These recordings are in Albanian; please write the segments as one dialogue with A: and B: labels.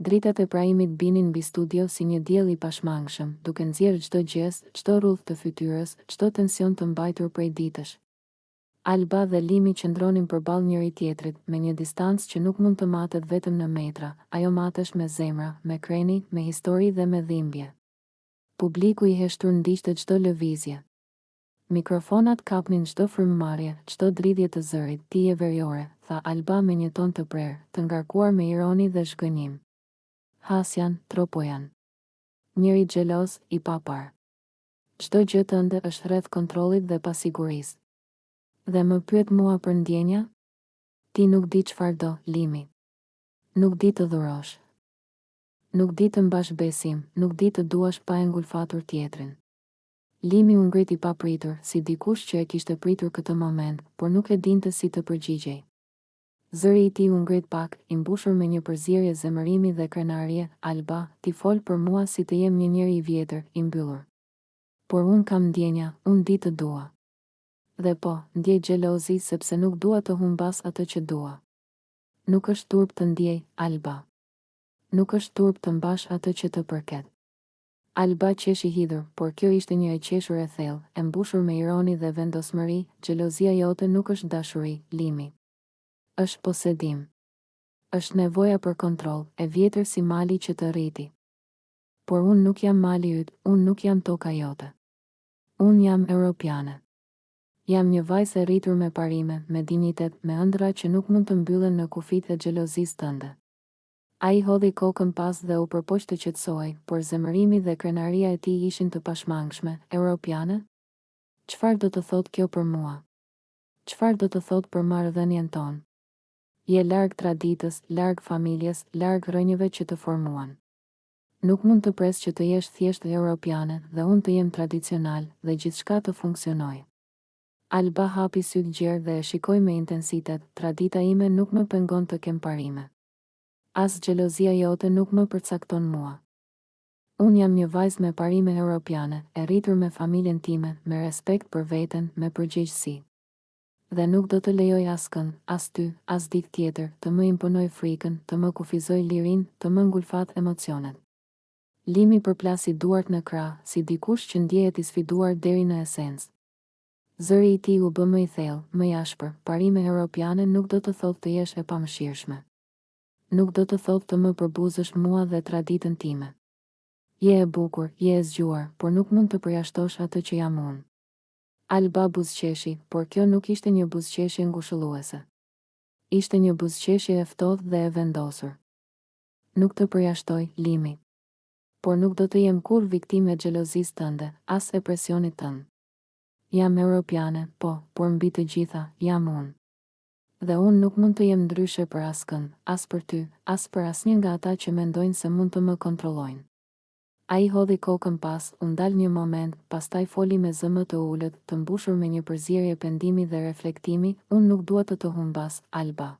A: Dritat e praimit binin mbi studio si një diell i pashmangshëm, duke nxjerrë çdo gest, çdo rrudh të fytyrës, çdo tension të mbajtur prej ditësh. Alba dhe Limi qëndronin përballë njëri tjetrit, me një distancë që nuk mund të matet vetëm në metra, ajo matesh me zemra, me kreni, me histori dhe me dhimbje. Publiku i heshtur ndiqte çdo lëvizje. Mikrofonat kapnin çdo frymëmarrje, çdo dridhje të zërit, tije veriore, tha Alba me një ton të prerë, të ngarkuar me ironi dhe zhgënjim. Hasjan, tropojan. Njëri xheloz, i papar. Çdo gjë tënde është rreth kontrollit dhe pasigurisë. Dhe më pyet mua për ndjenja? Ti nuk di çfarë do, Limi. Nuk di të dhurosh. Nuk di të mbash besim, nuk di të duash pa e ngulfatur tjetrin. Limi u ngriti papritur, si dikush që e kishte pritur këtë moment, por nuk e dinte si të përgjigjej. Zëri i tij u ngrit pak, i mbushur me një përzierje zemërimi dhe krenarie. Alba, ti fol për mua si të jem një njeri i vjetër, i mbyllur. Por unë kam ndjenja, unë di të dua. Dhe po, ndjej xhelozi sepse nuk dua të humbas atë që dua. Nuk është turp të ndjej, Alba. Nuk është turp të mbash atë që të përket. Alba qeshi hidhur, por kjo ishte një e qeshur e thellë, e mbushur me ironi dhe vendosmëri. Xhelozia jote nuk është dashuri, Limi. Është posedim. Është nevoja për kontroll, e vjetër si mali që të rriti. Por unë nuk jam mali yt, unë nuk jam toka jote. Unë jam europiane. Jam një vajzë e rritur me parime, me dignitet, me ëndra që nuk mund të mbyllen në kufit e xhelozisë tënde. Ai hodhi kokën pas dhe u përpoq të qetësohej, por zemërimi dhe krenaria e tij ishin të pashmangshme. Europiane? Çfarë do të thotë kjo për mua? Çfarë do të thotë për marrëdhënien tonë? Je larg traditës, larg familjes, larg rrënjëve që të formuan. Nuk mund të pres që të jesh thjesht europiane dhe unë të jem tradicional dhe gjithçka të funksionojë. Alba hapi sytë gjerë dhe e shikoi me intensitet. Tradita ime nuk më pengon të kem parime. As xhelozia jote nuk më përcakton mua. Unë jam një vajzë me parime europiane, e rritur me familjen time, me respekt për veten, me përgjegjësi. Dhe nuk do të lejoj askënd, as ty, as dikë tjetër, të më imponoj frikën, të më kufizoj lirinë, të më ngulfat emocionet. Limi përplasi duart në krah, si dikush që ndjehet i sfiduar deri në esencë. Zëri i tij u bë më i thellë, më i ashpër. Parime europiane nuk do të thotë të jesh e pamëshirshme. Nuk do të thotë të më përbuzësh mua dhe traditën time. Je e bukur, je e zgjuar, por nuk mund të përjashtosh atë që jam unë. Alba buzëqeshi, por kjo nuk ishte një buzëqeshje ngushëlluese. Ishte një buzëqeshje e ftohtë dhe e vendosur. Nuk të përjashtoj, Limi. Por nuk do të jem kur viktime e xhelozisë tënde, as e presionit tënd. Jam europiane, po, por mbi të gjitha, jam unë. Dhe unë nuk mund të jem ndryshe për askënd, as për ty, as për asnjë nga ata që mendojnë se mund të më kontrollojnë. Ai hodhi kokën pas, u ndal një moment, pastaj foli me zëmë të ulët, të mbushur me një përzierje pendimi dhe reflektimi. Unë nuk dua të humbas, Alba.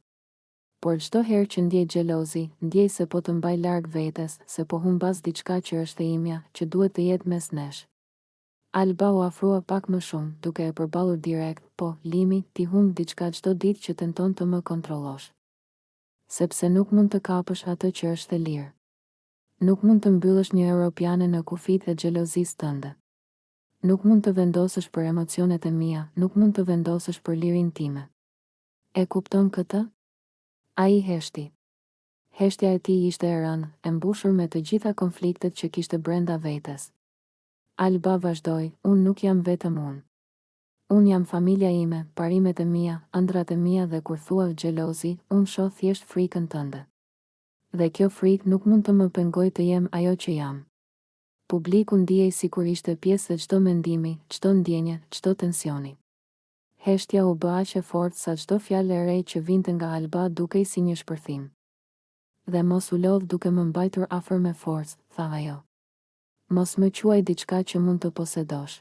A: Por çdo herë që ndjej xhelozi, ndjej se po të mbaj larg vetes, se po humbas diçka që është e imja, që duhet të jetë mes nesh. Alba u afrua pak më shumë, duke e përballur direkt, po, Limi, ti humb diçka çdo ditë që tenton të më kontrollosh. Sepse nuk mund të kapësh atë që është e lirë. Nuk mund të mbyllësh një europiane në kufit e xhelozisë tënde. Nuk mund të vendosësh për emocionet e mia, nuk mund të vendosësh për lirinë time. E kupton këtë? Ai heshti. Heshtja e tij ishte e rënë, e mbushur me të gjitha konfliktet që kishte brenda vetes. Alba vazhdoi, unë nuk jam vetëm unë. Unë jam familja ime, parimet e mia, ëndrat e mia dhe kur thua xhelozi, unë shoh thjesht frikën tënde. Dhe kjo frikë nuk mund të më pengojë të jem ajo që jam. Publiku ndihej sikur ishte pjesë e çdo mendimi, çdo ndjenje, çdo tensioni. Heshtja u bë aq e fortë sa çdo fjalë e re që vinte nga Alba dukej si një shpërthim. Dhe mos u lodh duke më mbajtur afër me forcë, tha ajo. Mos më quaj diçka që mund të posedosh.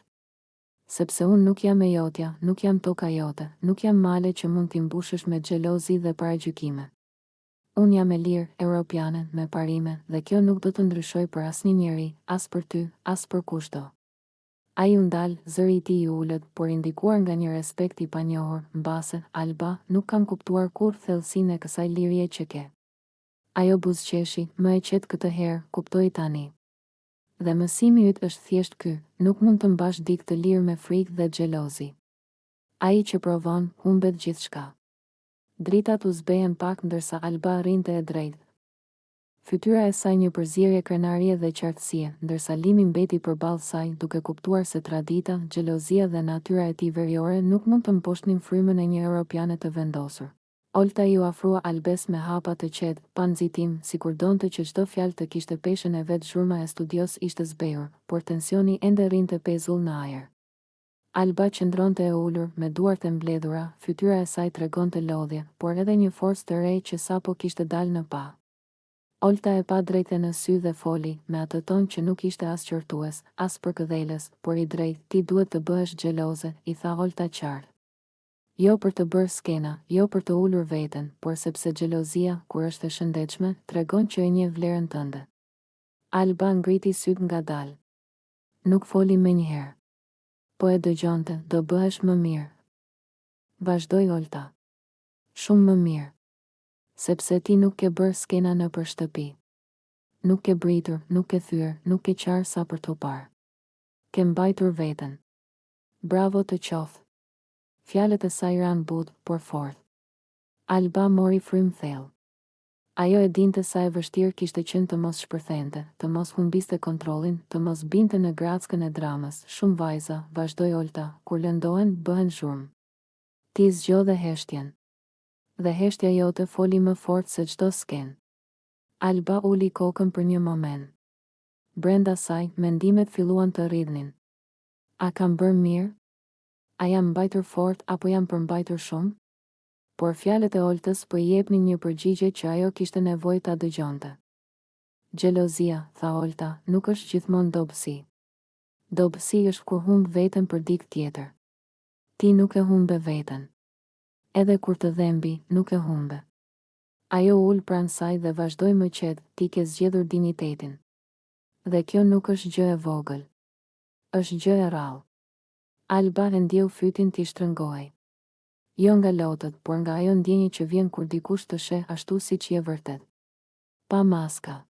A: Sepse unë nuk jam e jotja, nuk jam toka jote, nuk jam male që mund t'i mbushësh me xhelozi dhe paragjykime. Unë jam e lirë, europiane, me parime, dhe kjo nuk do të ndryshoj për asnjë njeri, as për ty, as për kushdo. Ai u ndal, zëri i tij i ulët, por i ndikuar nga një respekt i panjohur. Mbase, Alba, nuk kam kuptuar kurrë thellësinë e kësaj lirie që ke. Ajo buzëqeshi, më e qetë këtë herë, kuptoi tani. Dhe mësimi yt është thjesht ky, nuk mund të mbash dikë të lirë me frikë dhe xhelozi. Ai që provon, humbet gjithçka. Dritat u zbehen pak ndërsa Alba rrinte e drejtë. Fytyra e saj një përzierje krenarie dhe qartësie, ndërsa Limi mbeti përballë saj, duke kuptuar se tradita, xhelozia dhe natyra e tij veriore nuk mund të mposhnin frymën e një europiane të vendosur. Olta ju afrua Albes me hapa të qetë, pa nxitim, sikur donte që çdo fjalë të kishte peshën e vet. Zhurma e studios ishte zbehur, por tensioni ende rrinte pezull në ajër. Alba qëndronte e ulur, me duart e mbledhura, fytyra e saj tregonte lodhje, por edhe një forcë të re që sapo kishte dalë në pa. Olta e pa drejtë në sy dhe foli, me atë ton që nuk ishte as qortues, as përkëdhelës, por i drejtë. Ti duhet të bëhesh xheloze, i tha Olta qartë. Jo për të bërë skena, jo për të ulur veten, por sepse xhelozia, kur është e shëndetshme, tregon që e njeh vlerën tënde. Alba ngriti syt ngadalë. Nuk foli menjëherë. Po e dëgjonte, do bëhesh më mirë. Vazhdoi Olta. Shumë më mirë. Sepse ti nuk ke bërë skena në për shtëpi. Nuk ke britur, nuk ke thyer, nuk ke qarë sa për të parë. Ke mbajtur veten. Bravo të qoftë. Fjalët e saj ranë butë, por fort. Alba mori frym thellë. Ajo e dinte sa e vështirë kishte qenë të mos shpërthente, të mos humbiste kontrollin, të mos binte në grackën e dramës. Shumë vajza, vazhdoi Olta, kur lëndohen, bëhen zhurmë. Ti zgjodhe heshtjen. Dhe heshtja jote foli më fort se çdo skenë. Alba uli kokën për një moment. Brenda saj, mendimet filluan të rridhnin. A kam bërë mirë? A jam mbajtur fort apo jam përmbajtur shumë? Por fjalët e Oltës po i jepnin një përgjigje që ajo kishte nevojë ta dëgjonte. Xhelozia, tha Olta, nuk është gjithmonë dobësi. Dobësi është kur humb veten për dikë tjetër. Ti nuk e humbe veten. Edhe kur të dhembi, nuk e humbe. Ajo ul pranë saj dhe vazhdoi më qetë, ti ke zgjedhur dinjitetin. Dhe kjo nuk është gjë e vogël. Është gjë e rrallë. Alba e ndjeu fytin t'i shtrëngohej. Jo nga lotët, por nga ajo ndjenjë që vjen kur dikush të sheh ashtu siç je vërtet. Pa maska.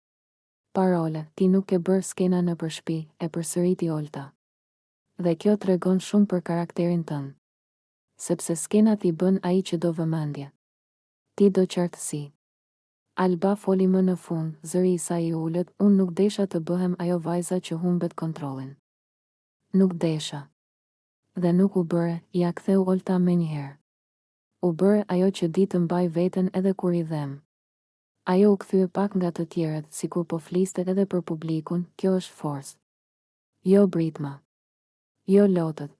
A: Parole, ti nuk ke bërë skena në për shtëpi, e përsëriti Olta. Dhe kjo tregon shumë për karakterin tënd. Sepse skenat i bën ai që do vëmendje. Ti do qartësi. Alba foli më në fund, zëri i saj i ulët, unë nuk desha të bëhem ajo vajza që humbet kontrollin. Nuk desha. Dhe nuk u bëre, ja ktheu Olta menjëherë. U bëre ajo që di të mbaj veten edhe kur i dhem. Ajo u kthye pak nga të tjerët, sikur po fliste edhe për publikun, kjo është forcë. Jo britma. Jo lotët.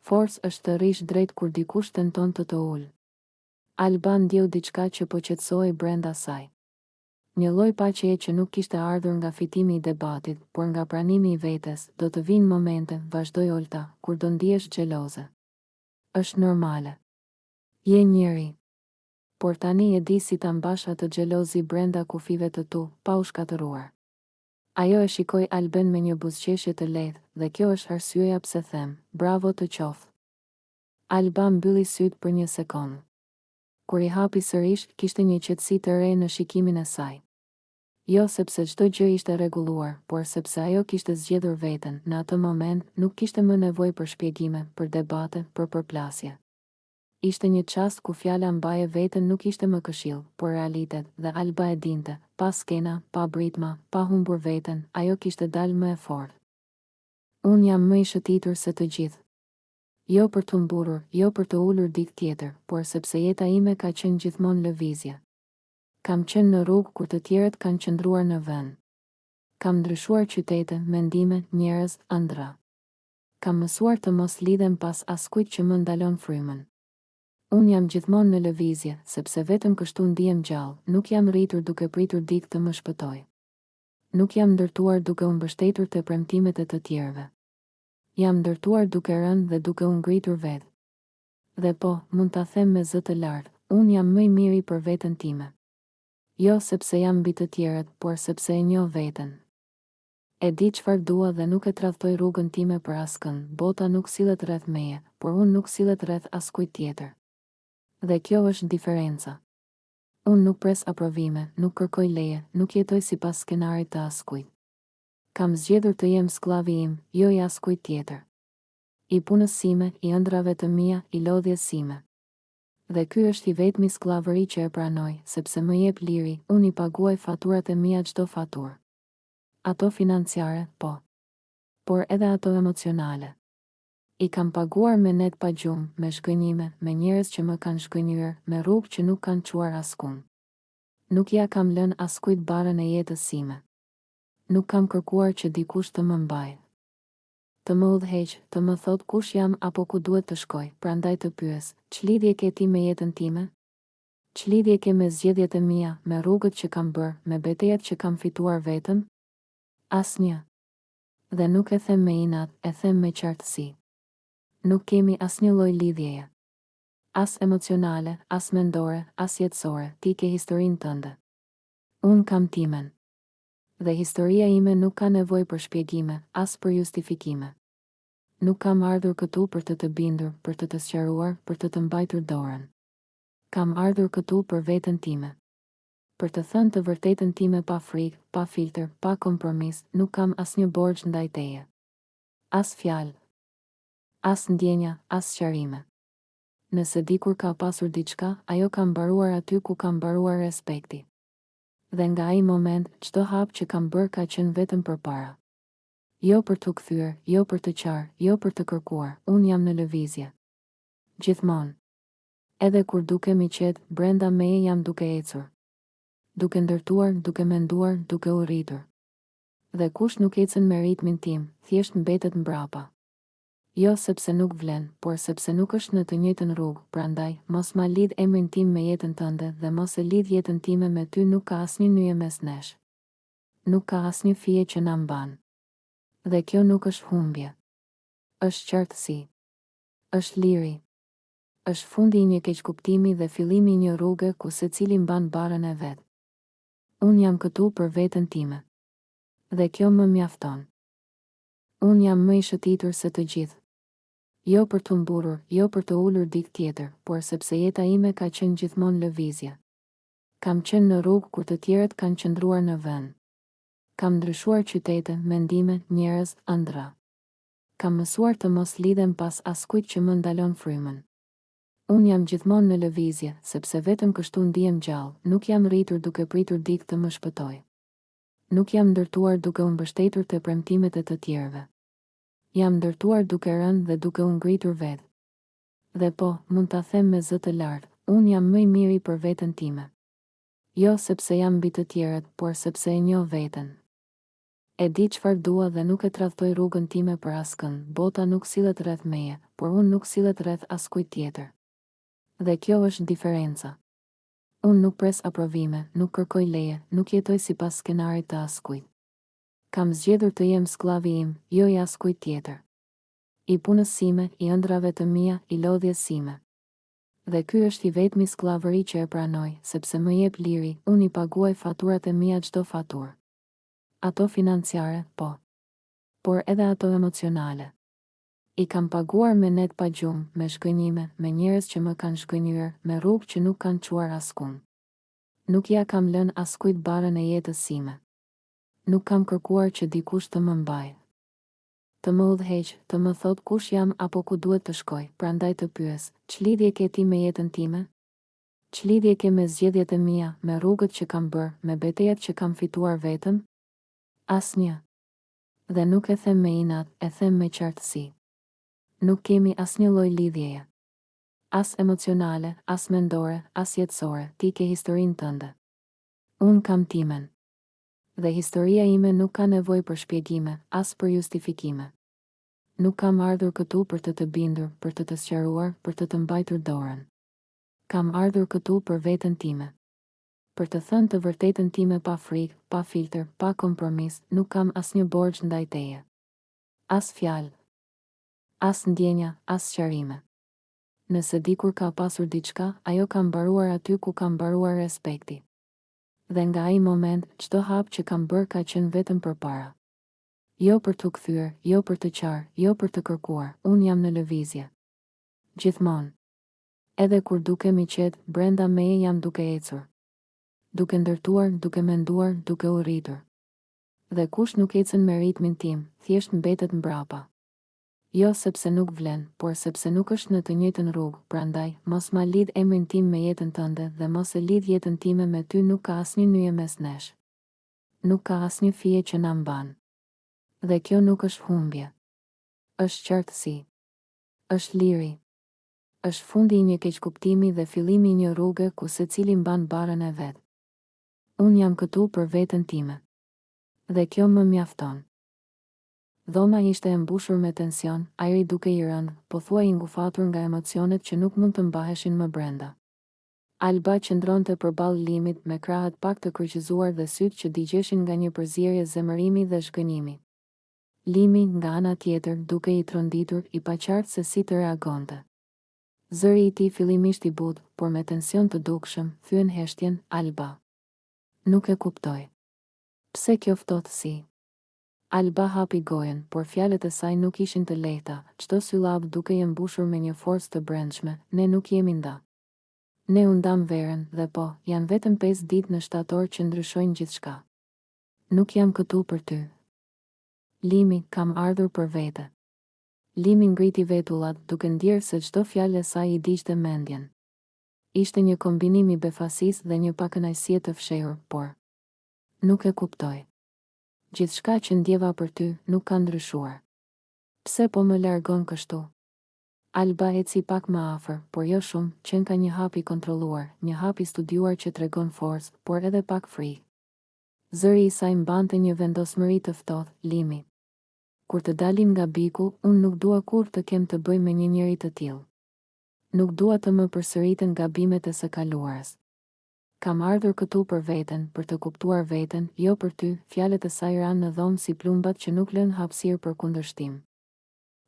A: Forcë është të rish drejt kur dikush tenton të ulë. Alba ndjeu diçka që po qetësohej brenda saj. Një lloj paqeje që nuk kishte ardhur nga fitimi i debatit, por nga pranimi i vetes. Do të vinë momente, vazhdoi Olta, kur do ndihesh xheloze. Është normale. Je njeri. Por tani e di si ta mbash atë xhelozi brenda kufive të tu, pa u shkatëruar. Ajo e shikoi Alben me një buzëqeshje të lehtë, dhe kjo është arsyeja pse them, bravo të qoftë. Alba mbylli syt për një sekondë. Kur i hapi sërish, kishte një qetësi të re në shikimin e saj. Jo sepse çdo gjë ishte rregulluar, por sepse ajo kishte zgjedhur veten. Në atë moment nuk kishte më nevojë për shpjegime, për debate, për përplasje. Ishte një çast ku fjala mbaje veten nuk ishte më këshill, por realitet, dhe Alba e dinte, pa skena, pa britma, pa humbur veten, ajo kishte dalë më e fortë. Unë jam më i shëtitur se të gjithë. Jo për të mburur, jo për të ulur dikë tjetër, por sepse jeta ime ka qenë gjithmonë lëvizje. Kam qenë në rrugë kur të tjerët kanë qëndruar në vend. Kam ndryshuar qytete, mendime, njerëz, ëndra. Kam mësuar të mos lidhem pas askujt që më ndalon frymën. Unë jam gjithmonë në lëvizje, sepse vetëm kështu ndihem gjallë, nuk jam rritur duke pritur dikë të më shpëtoj. Nuk jam ndërtuar duke u mbështetur te premtimet e të tjerëve. Jam ndërtuar duke rënë dhe duke u ngritur vetë. Dhe po, mund ta them me zë të lartë, unë jam më i miri për veten time. Jo sepse jam mbi të tjerët, por sepse e njoh veten. E di çfarë dua dhe nuk e tradhtoj rrugën time për askënd. Bota nuk sillet rreth meje, por unë nuk sillet rreth askujt tjetër. Dhe kjo është diferenca. Unë nuk pres aprovime, nuk kërkoj leje, nuk jetoj sipas skenarit të askujt. Kam zgjedhur të jem skllavi im, jo i askujt tjetër. I punës sime, i ëndrave të mia, i lodhjes sime. Dhe ky është i vetmi skllavëri që e pranoj, sepse më jep liri, unë i paguaj faturat e mia çdo faturë. Ato financiare, po. Por edhe ato emocionale. I kam paguar me net pa gjumë, me shgënjime, me njerëz që më kanë shgënjur, me rrugë që nuk kanë çuar askund. Nuk ja kam lënë askujt barën e jetës sime. Nuk kam kërkuar që dikush të më mbajë. Të më udhëheq, të më thot kush jam apo ku duhet të shkoj, prandaj të pyes, ç'lidhje ke ti me jetën time? Ç'lidhje ke me zgjedhjet e mia, me rrugët që kam bërë, me betejat që kam fituar vetëm? Asnjë. Dhe nuk e them me inat, e them me qartësi. Nuk kemi asnjë lloj lidhjeje. As emocionale, as mendore, as jetësore, ti ke historinë tënde. Unë kam timen. Dhe historia ime nuk ka nevojë për shpjegime, as për justifikime. Nuk kam ardhur këtu për të bindur, për të sqaruar, për të mbajtur dorën. Kam ardhur këtu për veten time. Për të thënë të vërtetën time pa frikë, pa filtër, pa kompromis, nuk kam asnjë borxh ndaj teje. As fjalë, as ndjenja, as sqarime. Nëse dikur ka pasur diçka, ajo ka mbaruar aty ku ka mbaruar respekti. Dhe nga ai moment, çdo hap që kam bërë ka qenë vetëm përpara. Jo për të kthyer, jo për të qarë, jo për të kërkuar, unë jam në lëvizje. Gjithmonë. Edhe kur dukem i qetë, brenda meje jam duke ecur. Duke ndërtuar, duke menduar, duke u rritur. Dhe kush nuk ecën me ritmin tim, thjesht mbetet mbrapa. Jo sepse nuk vlen, por sepse nuk është në të njëjtën rrugë, prandaj, mos ma lidh emrin tim me jetën tënde dhe mos e lidh jetën time me ty, nuk ka asnjë nyje mes nesh. Nuk ka asnjë fije që na mban. Dhe kjo nuk është humbje. Është qartësi. Është liri. Është fundi i një keqkuptimi dhe fillimi i një rruge ku secili mban barën e vet. Unë jam këtu për veten time. Dhe kjo më mjafton. Unë jam më i shëtitur se të gjithë. Jo për të mburur, jo për të ulur dikë tjetër, por sepse jeta ime ka qenë gjithmonë lëvizje. Kam qenë në rrugë kur të tjerët kanë qëndruar në vend. Kam ndryshuar qytete, mendime, njerëz, ëndra. Kam mësuar të mos lidhem pas askujt që më ndalon frymën. Unë jam gjithmonë në lëvizje, sepse vetëm kështu ndihem gjallë, nuk jam rritur duke pritur dikë të më shpëtoj. Nuk jam ndërtuar duke u mbështetur te premtimet e të tjerëve. Jam ndërtuar duke rënë dhe duke u ngritur vetë. Dhe po, mund ta them me zë të lartë, unë jam më i miri për veten time. Jo sepse jam mbi të tjerët, por sepse e njoh veten. E di çfarë dua dhe nuk e tradhtoj rrugën time për askënd. Bota nuk sillet rreth meje, por unë nuk sillet rreth askujt tjetër. Dhe kjo është diferenca. Unë nuk pres aprovime, nuk kërkoj leje, nuk jetoj sipas skenarit të askujt. Kam zgjedhur të jem skllavi im, jo i askujt tjetër. I punës sime, i ëndrave të mia, i lodhjes sime. Dhe ky është i vetmi skllavëri që e pranoj, sepse më jep liri, unë i paguaj faturat e mia çdo faturë. Ato financiare, po. Por edhe ato emocionale. I kam paguar me net pa gjumë, me shgënjime, me njerëz që më kanë shgënjur, me rrugë që nuk kanë çuar askund. Nuk ja kam lënë askujt barën e jetës sime. Nuk kam kërkuar që dikush të më mbajë. Të më udhëheq, të më thot kush jam apo ku duhet të shkoj, prandaj të pyes, ç'lidhje ke ti me jetën time? Ç'lidhje ke me zgjedhjet e mia, me rrugët që kam bërë, me betejat që kam fituar vetëm? Asnjë. Dhe nuk e them me inat, e them me qartësi. Nuk kemi asnjë lloj lidhjeje. As emocionale, as mendore, as jetësore, ti ke historinë tënde. Unë kam timen. Dhe historia ime nuk ka nevojë për shpjegime, as për justifikime. Nuk kam ardhur këtu për të bindur, për të sqaruar, për të mbajtur dorën. Kam ardhur këtu për veten time. Për të thënë të vërtetën time pa frikë, pa filtër, pa kompromis, nuk kam asnjë borxh ndaj teje. As fjalë, as ndjenja, as sqarime. Nëse dikur ka pasur diçka, ajo ka mbaruar aty ku ka mbaruar respekti. Dhe nga ai moment, çdo hap që kam bërë ka qenë vetëm përpara. Jo për të kthyer, jo për të qarë, jo për të kërkuar, unë jam në lëvizje. Gjithmonë. Edhe kur dukem i qetë, brenda meje jam duke ecur. duke ndërtuar, duke menduar, duke u rritur. Dhe kush nuk ecën me ritmin tim, thjesht mbetet mbrapa. Jo sepse nuk vlen, por sepse nuk është në të njëjtën rrugë, prandaj, mos ma lidh emrin tim me jetën tënde dhe mos e lidh jetën time me ty, nuk ka asnjë nyje mes nesh. Nuk ka asnjë fije që na mban. Dhe kjo nuk është humbje. Është qartësi. Është liri. Është fundi i një keqkuptimi dhe fillimi i një rruge ku secili mban barën e vet. Unë jam këtu për veten time. Dhe kjo më mjafton. Dhoma ishte e mbushur me tension, ajri duke i rënë, pothuaj i ngufatur nga emocionet që nuk mund të mbaheshin më brenda. Alba qëndronte përballë Limit me krahët pak të kryqëzuar dhe sytë që digjeshin nga një përzierje zemërimi dhe zhgënjimi. Limi, nga ana tjetër, duke i tronditur, i paqartë se si të reagonte. Zëri i tij fillimisht i butë, por me tension të dukshëm, thyen heshtjen, Alba. Nuk e kuptoj. Pse kjo ftohtësi? Alba hapi gojen, por fjalët e saj nuk ishin të lehta, çdo syllabë duke i mbushur me një forcë të brendshme, ne nuk jemi nda. Ne u ndam verën, dhe po, janë vetëm 5 ditë në shtator që ndryshojnë gjithçka. Nuk jam këtu për ty. Limi, kam ardhur për vete. Limi ngriti vetullat, duke ndjerë se çdo fjalë e saj i digjte mendjen. Ishte një kombinim i befasisë dhe një pakënaqësie të fshehur, por nuk e kuptoj. Gjithçka që ndjeva për ty nuk ka ndryshuar. Pse po më largon kështu? Alba eci pak më afër, por jo shumë, qenë ka një hap i kontrolluar, një hap i studiuar që tregon forcë, por edhe pak frikë. Zëri i saj mbante një vendosmëri të ftohtë, Limi. Kur të dalim nga biku, unë nuk dua kur të kem të bëj me një njeri të tillë. Nuk dua të më përsëriten gabimet e së kaluarës. Kam ardhur këtu për veten, për të kuptuar veten, jo për ty, fjalët e saj ranë në dhomë si plumbat që nuk lën hapësirë për kundërshtim.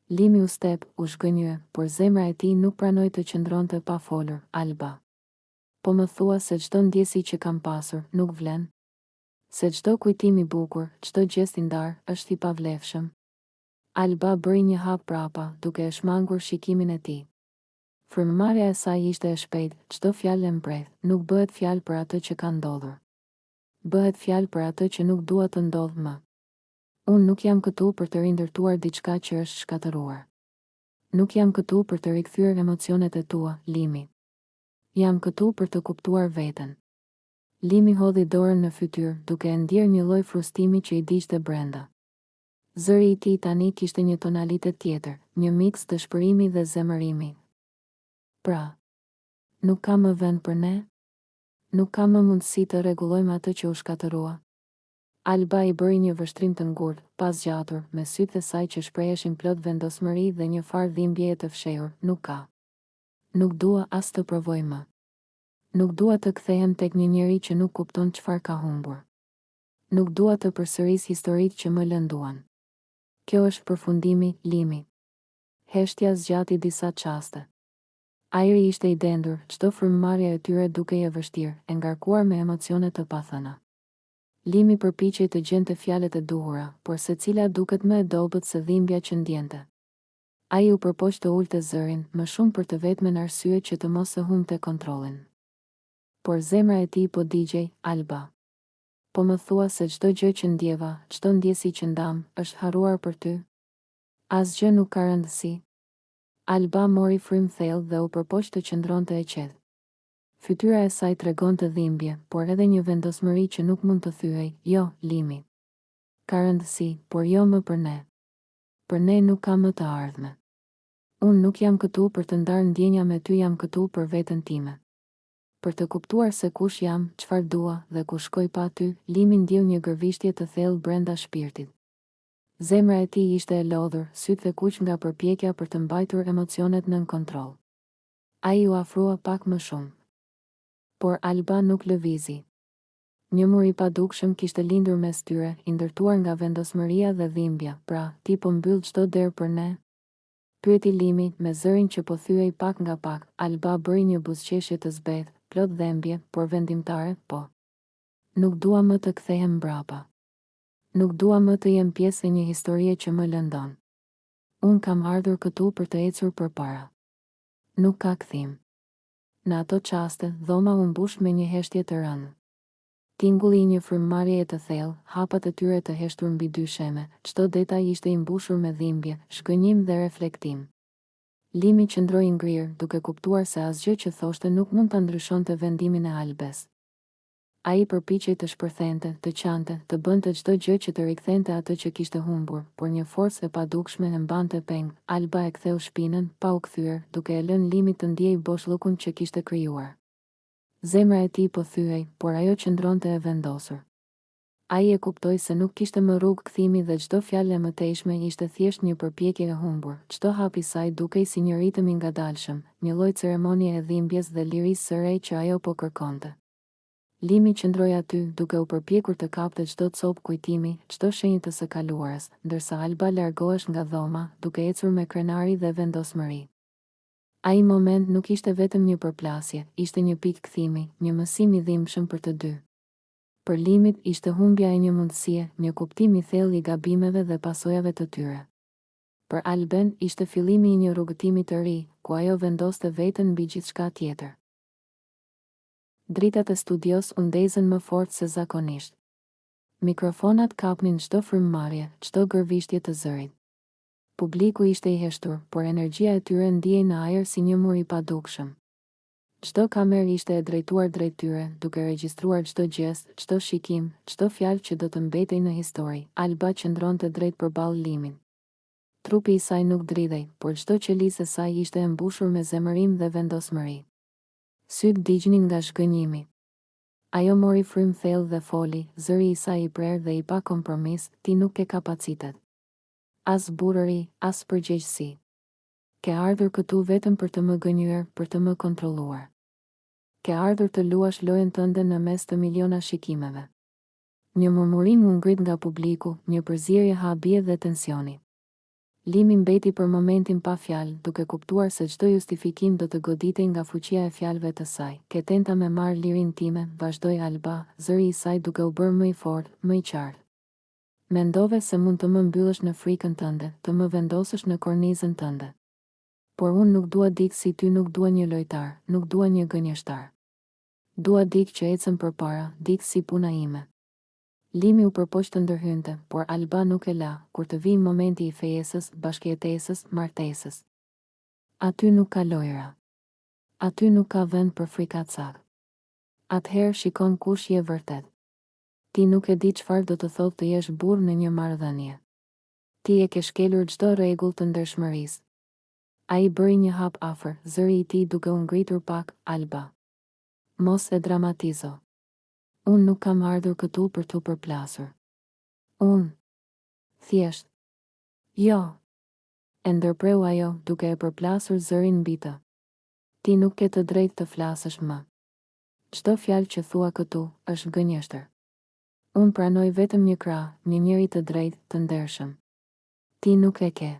A: Limi u step, u zhgënjye, por zemra e tij nuk pranoi të qëndronte pa folur, Alba. Po më thua se çdo ndjesi që kam pasur, nuk vlen? Se çdo kujtim i bukur, çdo gjest i ndar, është i pavlefshëm? Alba bëri një hap prapa, duke e shmangur shikimin e tij. Frymëmarrja e saj ishte e shpejtë, çdo fjalë e mprehtë, nuk bëhet fjalë për atë që ka ndodhur. Bëhet fjalë për atë që nuk dua të ndodh më. Unë nuk jam këtu për të rindërtuar diçka që është shkatëruar. Nuk jam këtu për të rikthyer emocionet e tua, Limi. Jam këtu për të kuptuar veten. Limi hodhi dorën në fytyrë, duke e ndjerë një lloj frustimi që i digjte brenda. Zëri i tij tani kishte një tonalitet tjetër, një miks të shpërimi dhe zemërimi. Pra, nuk ka më vend për ne? Nuk ka më mundësi të rregullojmë atë që u shkatërua? Alba i bëri një vështrim të ngurtë, pas gjatur, me sytë e saj që shpreheshin plot vendosmëri dhe një farë dhimbjeje të fshehur, nuk ka. Nuk dua as të provoj më. Nuk dua të kthehem tek një njeri që nuk kupton çfarë ka humbur. Nuk dua të përsëris historitë që më lënduan. Kjo është përfundimi, Limi. Heshtja zgjati disa çaste. Ajri ishte i dendur, çdo frymëmarrje e tyre duke e vështirë, e ngarkuar me emocione të pathëna. Limi përpiqej të gjente fjalët e duhura, por secila duket më e dobët se dhimbja që ndjente. Ai u përpoq të ulte zërin, më shumë për të vetmen arsye që të mos e humbte kontrollin. Por zemra e tij po digjej, Alba. Po më thua se çdo gjë që ndjeva, çdo ndjesi që ndam, është harruar për ty? Asgjë nuk ka rëndësi. Alba mori frym thellë dhe u përpoq të qëndronte e qetë. Fytyra e saj tregonte dhimbje, por edhe një vendosmëri që nuk mund të thyej, jo, Limi. Ka rëndësi, por jo më për ne. Për ne nuk ka më të ardhme. Unë nuk jam këtu për të ndarë ndjenja me ty, jam këtu për veten time. Për të kuptuar se kush jam, çfarë dua dhe ku shkoj pa ty, Limi ndjeu një gërvishtje të thellë brenda shpirtit. Zemra e tij ishte e lodhur, sytë e kuq nga përpjekja për të mbajtur emocionet nën kontroll. Ai u afrua pak më shumë. Por Alba nuk lëvizi. Një mur i padukshëm kishte lindur mes tyre, i ndërtuar nga vendosmëria dhe dhimbja. Pra, ti po mbyll çdo derë për ne? Pyeti Limi, me zërin që po thyej pak nga pak. Alba bëri një buzëqeshje të zbehtë, plot dhembje, por vendimtare, po. Nuk dua më të kthehem mbrapa. Nuk dua më të jem pjesë e një historie që më lëndon. Unë kam ardhur këtu për të ecur përpara. Nuk ka kthim. Në ato çaste, dhoma u mbush me një heshtje të rëndë. Tingulli i një frymëmarrjeje të thellë, hapat e tyre të heshtur mbi dy sheme, çdo detaj ishte i mbushur me dhimbje, shgënjim dhe reflektim. Limi qëndroi i ngrirë, duke kuptuar se asgjë që thoshte nuk mund ta ndryshonte vendimin e Albes. Ai përpiqej të shpërthente, të qante, të bënte çdo gjë që të rikthente atë që kishte humbur, por një forcë e padukshme e mbante peng. Alba e ktheu shpinën, pa u kthyer, duke e lënë Limit të ndiejë boshllukun që kishte krijuar. Zemra e tij po thyej, por ajo qëndronte e vendosur. Ai e kuptoi se nuk kishte më rrugë kthimi dhe çdo fjalë e mëtejshme ishte thjesht një përpjekje e humbur. Çdo hap i saj dukej si një ritëm i ngadalshëm, një lloj ceremonie e dhimbjes dhe lirisë së re që ajo po kërkonte. Limi qëndroi aty, duke u përpjekur të kapte çdo copë kujtimi, çdo shenjë të së kaluarës, ndërsa Alba largohesh nga dhoma, duke ecur me krenari dhe vendosmëri. Ai moment nuk ishte vetëm një përplasje, ishte një pikë kthimi, një mësim i dhimbshëm për të dy. Për Limit ishte humbja e një mundësie, një kuptim i thellë i gabimeve dhe pasojave të tyre. Për Alben ishte fillimi i një rrugëtimi të ri, ku ajo vendoste veten mbi gjithçka tjetër. Dritat e studios u ndezën më fort se zakonisht. Mikrofonat kapnin çdo frymëmarrje, çdo gërvishtje të zërit. Publiku ishte i heshtur, por energjia e tyre ndihej në ajër si një mur i padukshëm. Çdo kamerë ishte e drejtuar drejt tyre, duke regjistruar çdo gjest, çdo shikim, çdo fjalë që do të mbetej në histori. Alba qëndronte drejt përballë Limit. Trupi i saj nuk dridhej, por çdo qelisë e saj ishte e mbushur me zemërim dhe vendosmëri. Syt digjnin nga shgënjimi. Ajo mori frymë thellë dhe foli, zëri i saj i prerë dhe i pa kompromis, ti nuk ke kapacitet. As burëri, as përgjegjësi. Ke ardhur këtu vetëm për të më gënjur, për të më kontrolluar. Ke ardhur të luash lojën tënde në mes të miliona shikimeve. Një murmurim u ngrit nga publiku, një përzierje habie dhe tensioni. Limi mbeti për momentin pa fjalë, duke kuptuar se çdo justifikim do të goditej nga fuqia e fjalëve të saj. Ke tenta me marr lirinë time, vazhdoi Alba, zëri i saj duke u bërë më i fortë, më i qartë. Mendove se mund të më mbyllësh në frikën tënde, të më vendosësh në kornizën tënde. Por unë nuk dua dikë si ty, nuk dua një lojtar, nuk dua një gënjeshtar. Dua dikë që ecën përpara, dikë si puna ime. Limi u përpoq të ndërhynte, por Alba nuk e la, kur të vijë momenti i fejesës, bashkëjetesës, martesës. Aty nuk ka lojra. Aty nuk ka vend për frikacak. Atëherë shikon kush je vërtet. Ti nuk e di çfarë do të thotë të jesh burr në një marrëdhënie. Ti e ke shkelur çdo rregull të ndershmërisë. Ai bëri një hap afër, zëri i tij duke u ngritur pak. Alba, mos e dramatizo. Unë nuk kam ardhur këtu për t'u përplasur. Unë, thjesht. Jo. E ndërpreu ajo, duke e përplasur zërin mbi të. Ti nuk ke të drejtë të flasësh më. Çdo fjalë që thua këtu është gënjeshtër. Unë pranoj vetëm një krah, një njeri të drejtë, të ndershëm. Ti nuk e ke.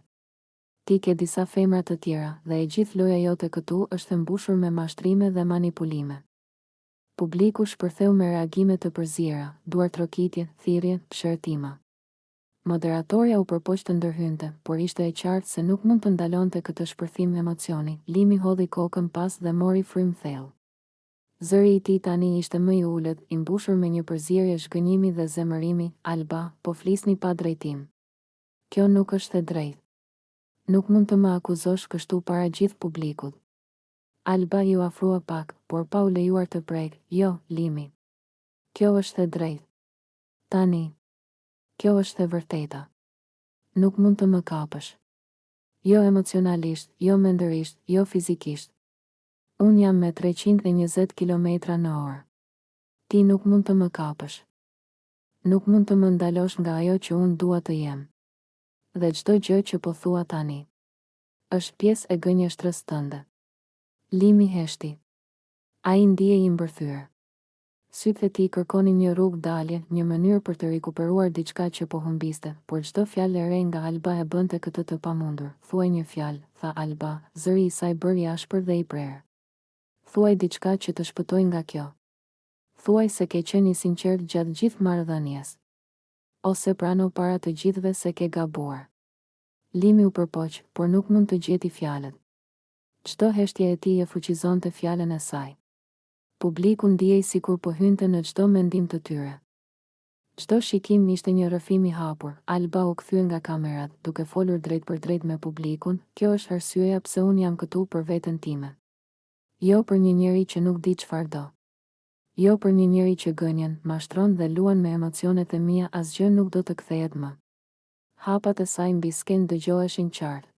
A: Ti ke disa femra të tjera dhe e gjithë loja jote këtu është e mbushur me mashtrime dhe manipulime. Publiku shpërtheu me reagime të përziera, duar trokitje, thirrje, shërtima. Moderatorja u përpoq të ndërhynte, por ishte e qartë se nuk mund të ndalonte këtë shpërthim emocioni. Limi hodhi kokën pas dhe mori frymë thellë. Zëri i tij tani ishte më i ulët, i mbushur me një përzierje shgënjimi dhe zemërimi. Alba, po flisni pa drejtim. Kjo nuk është e drejtë. Nuk mund të më akuzosh kështu para gjithë publikut. Alba ju afrua pak, por pa u lejuar të prek. Jo, Limi. Kjo është e drejtë. Tani. Kjo është e vërteta. Nuk mund të më kapësh. Jo emocionalisht, jo mendërisht, jo fizikisht. Unë jam me 320 km/h. Ti nuk mund të më kapësh. Nuk mund të më ndalosh nga ajo që unë dua të jem. Dhe çdo gjë që po thua tani është pjesë e gënjeshtrës tënde. Limi heshti. Ai ndihej i mbërthyer. Sytë e tij kërkonin një rrugë dalje, një mënyrë për të rikuperuar diçka që po humbiste, por çdo fjalë e re nga Alba e bënte këtë të pamundur. Thuaj një fjalë, tha Alba, zëri i saj bëri i ashpër dhe i prerë. Thuaj diçka që të shpëtoj nga kjo. Thuaj se ke qenë i sinqert gjatë gjithë marrëdhënies. Ose prano para të gjithëve se ke gabuar. Limi u përpoq, por nuk mund të gjeti fjalët. Çdo heshtje e tij e fuqizonte fjalën e saj. Publiku ndiej sikur po hynte në çdo mendim të tyre. Çdo shikim ishte një rrëfim i hapur. Alba u kthye nga kamerat, duke folur drejt për drejt me publikun. Kjo është arsyeja pse unë jam këtu për veten time. Jo për një njeri që nuk di çfarë do. Jo për një njeri që gënjen, mashtron dhe luan me emocionet e mia, asgjë nuk do të kthehet më. Hapat e saj mbi skenë dëgjoheshin qartë.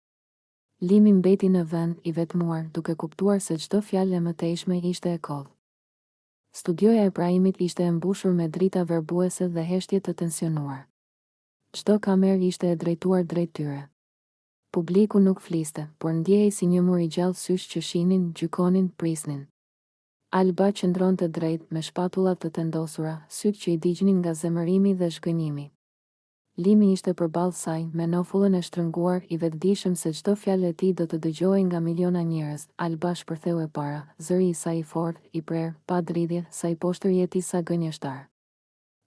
A: Limi mbeti në vend, i vetmuar, duke kuptuar se çdo fjalë e mëtejshme ishte e kodh. Studioja e Brahimit ishte e mbushur me drita verbuese dhe heshtje të tensionuar. Çdo kamerë ishte e drejtuar drejt tyre. Publiku nuk fliste, por ndjehej si një mur i gjallë sysh që shihnin, gjykonin, prisnin. Alba qëndronte drejt me shpatullat të tendosura, sytë që i digjnin nga zemërimi dhe zhgënjimi. Limi ishte përballë saj, me nofullën e shtrënguar, i vetëdijshëm se çdo fjalë e tij do të dëgjohej nga miliona njerëz. Alba shpërtheu e para, zëri i saj i fortë, i prerë, pa dridhje, sa i poshtër jeti sa gënjeshtar.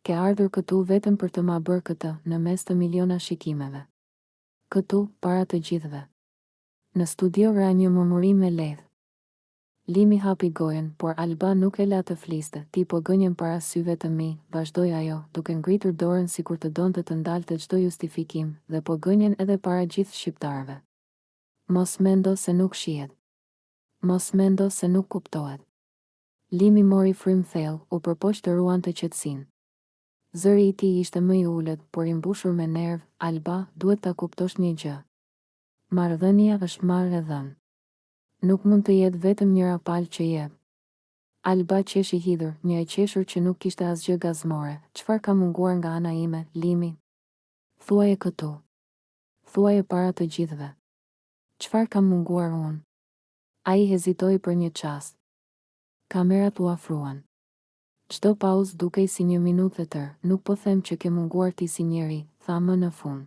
A: Ke ardhur këtu vetëm për të ma bërë këtë, në mes të miliona shikimeve. Këtu, para të gjithëve. Në studio ra një murmurim me lehtë. Limi hapi gojen, por Alba nuk e la të fliste. Ti po gënjen para syve të mi, vazhdoi ajo, duke ngritur dorën sikur të donte të ndalte çdo justifikim, dhe po gënjen edhe para gjithë shqiptarëve. Mos mendo se nuk shihet. Mos mendo se nuk kuptohet. Limi mori frym thellë, u përpoq të ruante qetësinë. Zëri i tij ishte më i ulët, por i mbushur me nerv. Alba, duhet ta kuptosh një gjë. Marrëdhënia është marrë e dhënë. Nuk mund të jetë vetëm njëra palë që jep. Alba qesh i hidhur, një e qeshur që nuk kishte asgjë gazmore. Çfarë ka munguar nga ana ime, Limi? Thuaje këtu. Thuaje para të gjithëve. Çfarë ka munguar unë? Ai hezitoi për një çast. Kamerat u afruan. Çdo pauzë dukej si një minutë e tërë. Nuk po them që ke munguar ti si njeri, tha më në fund.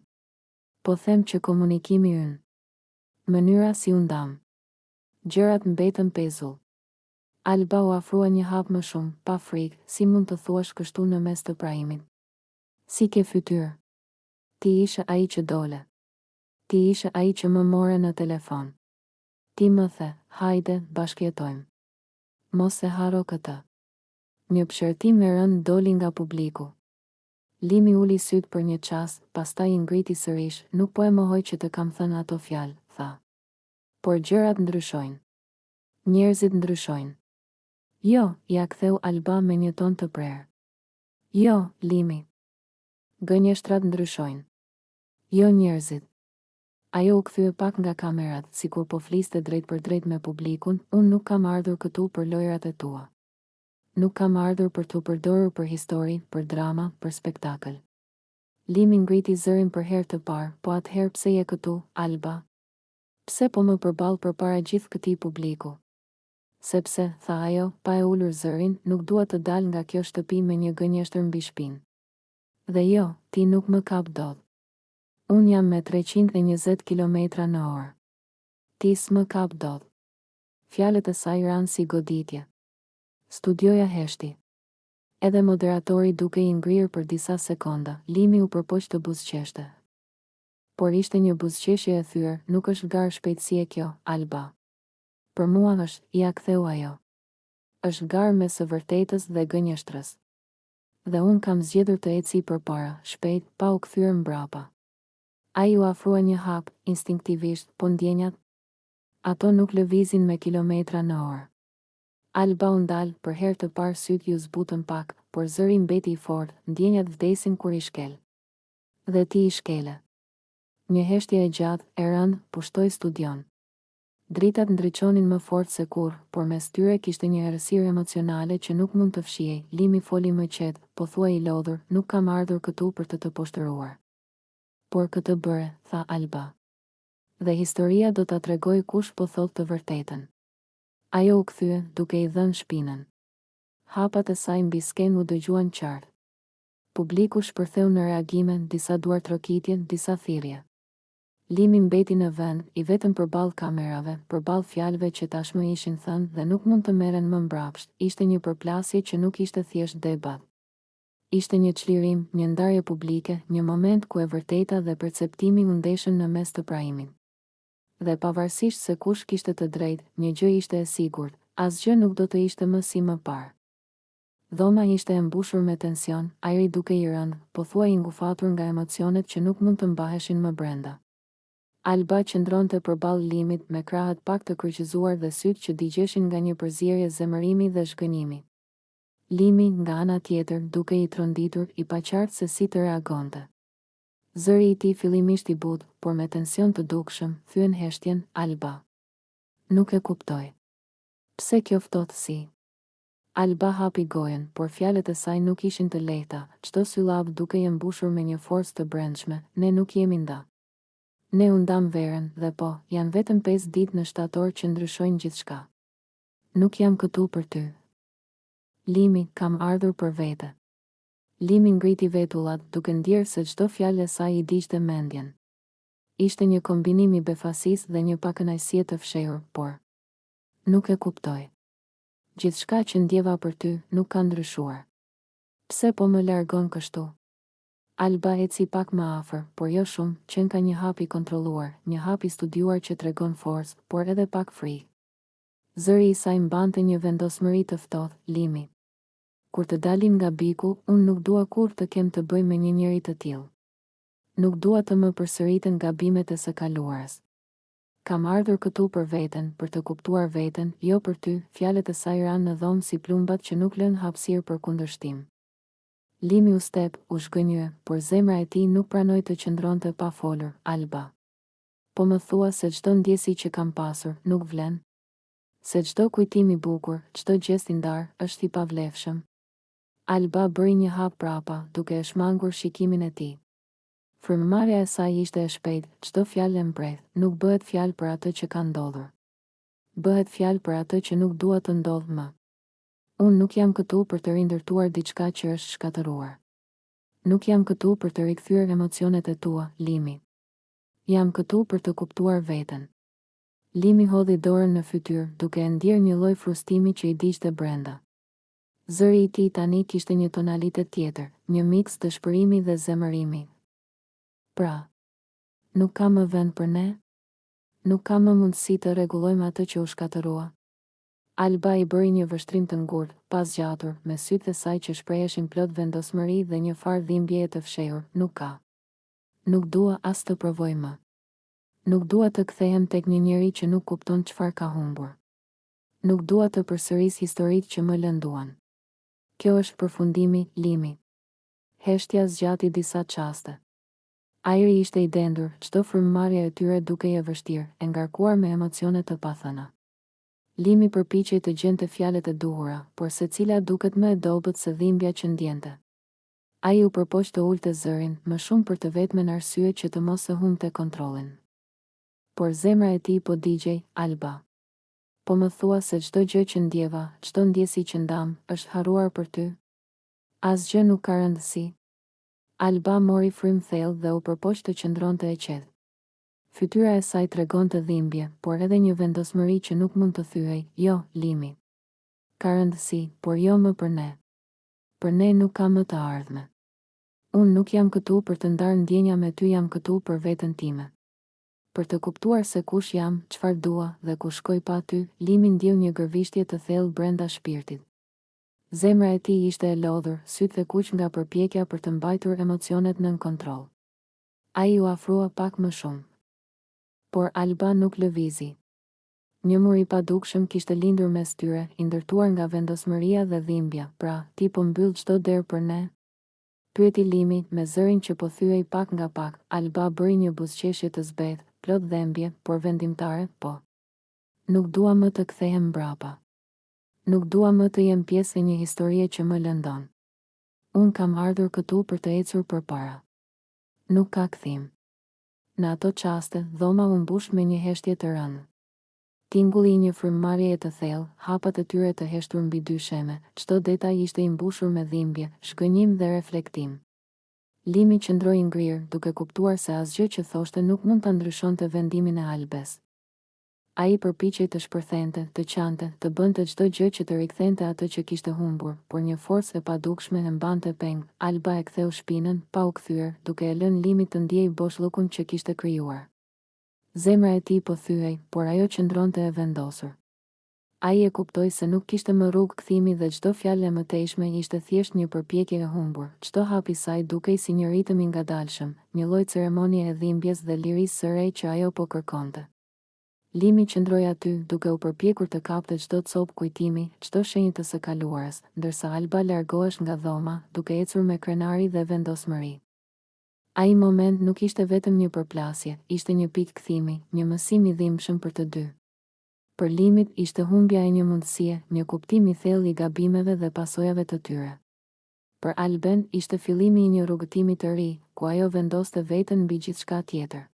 A: Po them që komunikimi ynë. Mënyra si u ndam. Gjërat mbetën pezull. Alba u afrua një hap më shumë, pa frikë, si mund të thuash kështu në mes të Brahimit. Si ke fytyrë? Ti ishe ai që dole. Ti ishe ai që më more në telefon. Ti më the, hajde, bashkëjetojmë. Mos e haro këtë. Një pëshërtim e rënd doli nga publiku. Limi uli syt për një çast, pastaj i ngriti sërish. Nuk po e mohoj që të kam thënë ato fjalë, tha. Por gjërat ndryshojnë. Njerëzit ndryshojnë. Jo, ja ktheu Alba me një ton të prerë. Jo, Limi. Gënjeshtrat ndryshojnë. Jo njerëzit. Ajo u kthye pak nga kamerat, sikur po fliste drejt për drejt me publikun. Unë nuk kam ardhur këtu për lojrat e tua. Nuk kam ardhur për t'u përdorur për histori, për drama, për spektakël. Limi ngriti zërin për herë të parë. Po atëherë pse je këtu, Alba? Pse po më përball përpara gjithë këtij publiku? Sepse, tha ajo, pa e ulur zërin, nuk dua të dal nga kjo shtëpi me një gënjeshtër mbi shpinë. Dhe jo, ti nuk më kap dot. Unë jam me 320 km/h. Ti s'më kap dot. Fjalët e saj ranë si goditje. Studioja heshti. Edhe moderatori duke i ngrirë për disa sekonda, Limi u përpoq të buzëqeshte. Por ishte një buzëqeshje e thyrë, nuk është garë shpejtësie kjo, Alba. Për mua është, ja ktheu ajo. Është garë mes së vërtetës dhe gënjeshtrës. Dhe unë kam zgjedhur të eci përpara, shpejt, pa u kthyer mbrapa. Ai u afrua një hap, instinktivisht, po ndjenjat. Ato nuk lëvizin me km/h. Alba u ndal, për herë të parë sytë ju zbutën pak, por zëri mbeti i fortë, ndjenjat vdesin kur i shkel. Dhe ti i shkele. Një heshtje e gjatë, e rëndë, pushtoi studion. Dritat ndriçonin më fort se kurrë, por mes tyre kishte një errësirë emocionale që nuk mund të fshihej. Limi foli më qetë, po thuaj i lodhur, nuk kam ardhur këtu për të poshtëruar. Por këtë bëre, tha Alba. Dhe historia do ta tregoj kush po thotë të vërtetën. Ajo u kthye, duke i dhënë shpinën. Hapat e saj mbi skenë u dëgjuan qartë. Publiku shpërtheu në reagime, disa duar trokitje, disa thirrje. Limi mbeti në vend, i vetëm përballë kamerave, përballë fjalëve që tashmë ishin thënë dhe nuk mund të merren më mbrapsht. Ishte një përplasje që nuk ishte thjesht debat. Ishte një çlirim, një ndarje publike, një moment ku e vërteta dhe perceptimi u ndeshën në mes të Brahimit. Dhe pavarësisht se kush kishte të drejtë, një gjë ishte e sigurt, Asgjë nuk do të ishte më si më parë. Dhoma ishte e mbushur me tension, ajri duke i rënë, pothuaj i ngufatur nga emocionet që nuk mund të mbaheshin më brenda. Alba qëndronte përballë Limit me krahët pak të kryqëzuar dhe sytë që digjeshin nga një përzierje zemërimi dhe shgënjimi. Limi, nga ana tjetër, duke i tronditur, i paqartë se si të reagonte. Zëri i tij fillimisht i butë, por me tension të dukshëm, thyen heshtjen, Alba. Nuk e kuptoj. Pse kjo ftohtësi? Alba hapi gojen, por fjalët e saj nuk ishin të lehta, çdo syllab duke i mbushur me një forcë të brendshme, ne nuk jemi nda. Ne u ndam verën, dhe po, janë vetëm 5 ditë në shtator që ndryshojnë gjithçka. Nuk jam këtu për ty. Limi, kam ardhur për vete. Limi ngriti vetullat, duke ndjerë se çdo fjalë e saj i digjte mendjen. Ishte një kombinim i befasisë dhe një pakënaqësie të fshehur, por nuk e kuptoj. Gjithçka që ndjeva për ty nuk ka ndryshuar. Pse po më largon kështu? Alba eci pak më afër, por jo shumë, që ka një hap i kontrolluar, një hap i studiuar që tregon forcë, por edhe pak frikë. Zëri i saj mbante një vendosmëri të ftohtë, Limi. Kur të dalim nga biku, unë nuk dua kur të kem të bëj me një njeri të tillë. Nuk dua të më përsëriten gabimet e së kaluarës. Kam ardhur këtu për veten, për të kuptuar veten, jo për ty, fjalët e saj ranë në dhomë si plumbat që nuk lën hapësirë për kundërshtim. Limi u step, u shgënjye, por zemra e tij nuk pranoi të qëndronte pa folur, Alba. Po më thua se çdo ndjesi që kam pasur nuk vlen? Se çdo kujtim i bukur, çdo gjest i ndar, është i pavlefshëm? Alba bëri një hap prapa, duke e shmangur shikimin e tij. Frymëmarrja e saj ishte e shpejtë, çdo fjalë e mbredh, nuk bëhet fjalë për atë që ka ndodhur. Bëhet fjalë për atë që nuk dua të ndodhë më. Unë nuk jam këtu për të rindërtuar diçka që është shkatëruar. Nuk jam këtu për të rikthyer emocionet e tua, Limi. Jam këtu për të kuptuar veten. Limi hodhi dorën në fytyrë, duke e ndjerë një lloj frustimi që i digjte brenda. Zëri i tij tani kishte një tonalitet tjetër, një miks dëshpërimi dhe zemërimi. Pra, nuk ka më vend për ne? Nuk ka më mundësi të rregullojmë atë që u shkatërua? Alba i bëri një vështrim të ngurtë, pas gjatur, me sytë e saj që shpreheshin plot vendosmëri dhe një farë dhimbjeje të fshehur, nuk ka. Nuk dua as të provoj më. Nuk dua të kthehem tek një njeri që nuk kupton çfarë ka humbur. Nuk dua të përsëris historitë që më lënduan. Kjo është përfundimi, Limi. Heshtja zgjati disa çaste. Ajri ishte i dendur, çdo frymëmarrje e tyre duke e vështirë, e ngarkuar me emocione të pathëna. Limi përpiqej të gjente fjalët e duhura, por secila duket më e dobët se dhimbja që ndjente. Ai u përpoq të ulte zërin, më shumë për të vetmen arsye që të mos e humbte kontrollin. Por zemra e tij po digjej, Alba. Po më thua se çdo gjë që ndjeva, çdo ndjesi që ndam, është harruar për ty? Asgjë nuk ka rëndësi. Alba mori frymë thellë dhe u përpoq të qëndronte e qetë. Fytyra e saj tregonte dhimbje, por edhe një vendosmëri që nuk mund të thyej, jo, Limi. Ka rëndësi, por jo më për ne. Për ne nuk ka më të ardhme. Unë nuk jam këtu për të ndarë ndjenja me ty, jam këtu për veten time. Për të kuptuar se kush jam, çfarë dua dhe ku shkoj pa ty, Limi ndjeu një gërvishtje të thellë brenda shpirtit. Zemra e tij ishte e lodhur, sytë e kuq nga përpjekja për të mbajtur emocionet nën kontroll. Ai u afrua pak më shumë. Por Alba nuk lëvizi. Një mur i padukshëm kishte lindur mes tyre, i ndërtuar nga vendosmëria dhe dhimbja, pra, ti po mbyll çdo derë për ne? Pyeti Limi, me zërin që po thyej pak nga pak. Alba bëri një buzëqeshje të zbehtë, plot dhembje, por vendimtare, po. Nuk dua më të kthehem mbrapa. Nuk dua më të jem pjesë e një historie që më lëndon. Unë kam ardhur këtu për të ecur përpara. Nuk ka kthim. Në ato çaste, dhoma u mbush me një heshtje të rëndë. Tingulli i një frymëmarrjeje të thellë, hapat e tyre të heshtur mbi dy sheme, çdo detaj ishte i mbushur me dhimbje, shgënjim dhe reflektim. Limi qëndroi ngrirë, duke kuptuar se asgjë që thoshte nuk mund ta ndryshonte vendimin e Albes. Ai përpiqej të shpërthente, të qante, të bënte çdo gjë që të rikthente atë që kishte humbur, por një forcë e padukshme e mbante peng. Alba e ktheu shpinën, pa u kthyer, duke e lënë Limit të ndiej boshllukun që kishte krijuar. Zemra e tij po thyej, por ajo qëndronte e vendosur. Ai e kuptoi se nuk kishte më rrugë kthimi dhe çdo fjalë e mëtejshme ishte thjesht një përpjekje e humbur. Çdo hap i saj dukej si një ritëm i ngadalshëm, një lloj ceremonie e dhimbjes dhe lirisë së re që ajo po kërkonte. Limi qëndroi aty, duke u përpjekur të kapte çdo copë kujtimi, çdo shenjë të së kaluarës, ndërsa Alba largohesh nga dhoma, duke ecur me krenari dhe vendosmëri. Ai moment nuk ishte vetëm një përplasje, ishte një pikë kthimi, një mësim i dhimbshëm për të dy. Për Limit ishte humbja e një mundësie, një kuptim i thellë i gabimeve dhe pasojave të tyre. Për Alben ishte fillimi i një rrugëtimi të ri, ku ajo vendoste veten mbi gjithçka tjetër.